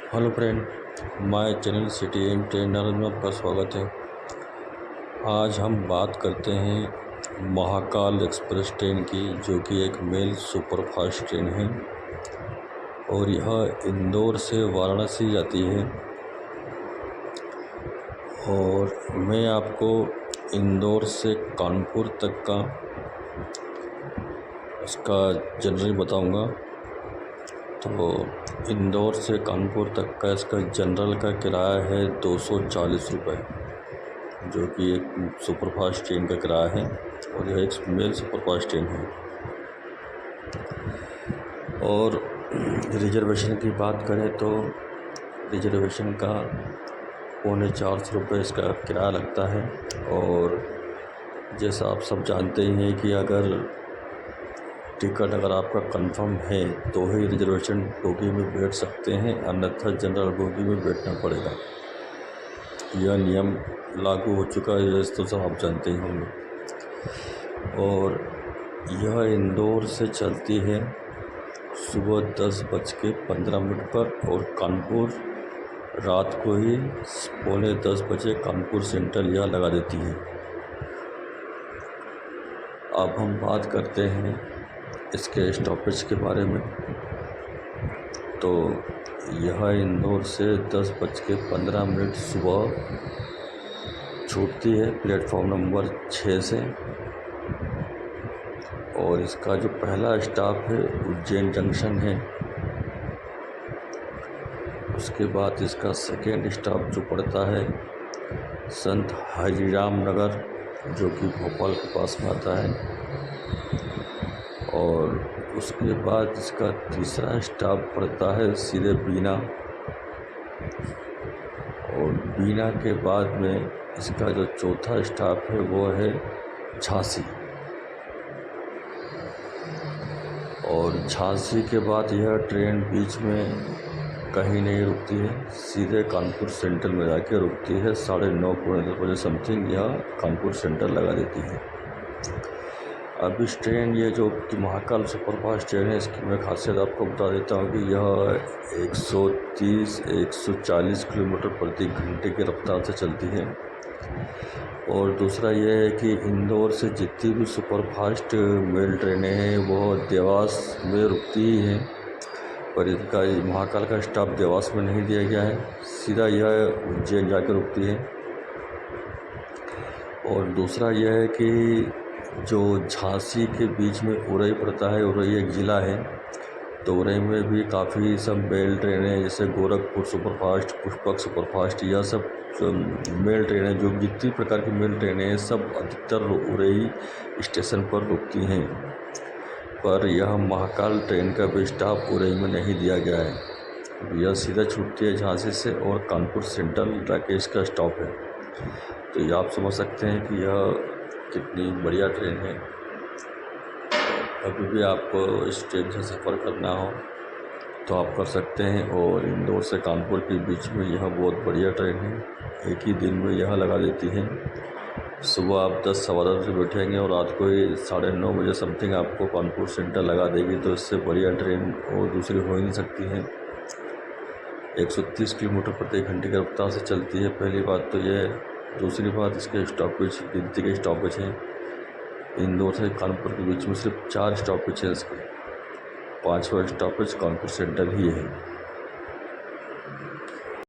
Hello friend, my channel city and train knowledge में आपका स्वागत है। आज हम बात करते हैं महाकाल एक्सप्रेस ट्रेन की, जो कि एक मेल सुपरफास्ट ट्रेन है और यह इंदौर से वाराणसी जाती है। और मैं आपको इंदौर से कानपुर तक का इसका जर्नी बताऊंगा। तो इंदौर से कानपुर तक का इसका जनरल का किराया है 240 रुपये, जो कि एक सुपरफास्ट ट्रेन का किराया है और यह एक मेल सुपरफास्ट ट्रेन है। और रिजर्वेशन की बात करें तो रिजर्वेशन का 325 रुपये इसका किराया लगता है। और जैसा आप सब जानते ही हैं कि टिकट अगर आपका कंफर्म है तो ही रिजर्वेशन बोगी में बैठ सकते हैं, अन्यथा जनरल बोगी में बैठना पड़ेगा। यह नियम लागू हो चुका है, जैसे तो सब आप जानते ही होंगे। और यह इंदौर से चलती है सुबह 10:15 पर और कानपुर रात को ही 9:45 बजे कानपुर सेंट्रल यह लगा देती है। अब हम बात करते हैं इसके स्टॉपेज के बारे में। तो यह इंदौर से 10:15 सुबह छूटती है प्लेटफॉर्म नंबर 6 से। और इसका जो पहला स्टॉप है उज्जैन जंक्शन है। उसके बाद इसका सेकेंड स्टॉप जो पड़ता है संत हरिराम नगर, जो कि भोपाल के पास में आता है। और उसके बाद इसका तीसरा स्टॉप पड़ता है सीधे बीना। और बीना के बाद में इसका जो चौथा स्टॉप है वो है झांसी। और झांसी के बाद यह ट्रेन बीच में कहीं नहीं रुकती है, सीधे कानपुर सेंट्रल में जाके रुकती है। 9:30 पौने 10 बजे समथिंग यह कानपुर सेंट्रल लगा देती है। अब इस ट्रेन ये जो कि महाकाल सुपरफास्ट ट्रेन है, इसकी मैं खासियत आपको बता देता हूँ कि यह 130-140 किलोमीटर प्रति घंटे की रफ्तार से चलती है। और दूसरा यह है कि इंदौर से जितनी भी सुपरफास्ट मेल ट्रेनें हैं वो देवास में रुकती ही हैं, पर इनका महाकाल का स्टॉप देवास में नहीं दिया गया है, सीधा यह उज्जैन जाकर रुकती है। और दूसरा यह है कि जो झांसी के बीच में उरई पड़ता है, उरई एक ज़िला है, तो उरई में भी काफ़ी सब मेल ट्रेनें जैसे गोरखपुर सुपरफास्ट, पुष्पक सुपरफास्ट, यह सब मेल ट्रेनें जो जितनी प्रकार की मेल ट्रेनें हैं सब अधिकतर उरई स्टेशन पर रुकती हैं। पर यह महाकाल ट्रेन का भी स्टॉप उरई में नहीं दिया गया है। यह सीधा छूटती है झांसी से और कानपुर सेंट्रल राकेश का स्टॉप है। तो ये आप समझ सकते हैं कि यह कितनी बढ़िया ट्रेन है। कभी भी आपको इस ट्रेन से सफ़र करना हो तो आप कर सकते हैं। और इंदौर से कानपुर के बीच में यह बहुत बढ़िया ट्रेन है, एक ही दिन में यह लगा देती है। सुबह आप 10-10:15 बजे बैठेंगे और रात को ही 9:30 बजे समथिंग आपको कानपुर सेंटर लगा देगी। तो इससे बढ़िया ट्रेन और दूसरी हो ही नहीं सकती है। 130 किलोमीटर प्रति घंटे की रफ्तार से चलती है, पहली बात तो यह। दूसरी बात, इसके स्टॉपेज गिनती के स्टॉपेज हैं। इंदौर से कानपुर के बीच में सिर्फ 4 स्टॉपेज हैं इसके, 5वां स्टॉपेज कानपुर सेंटर ही है।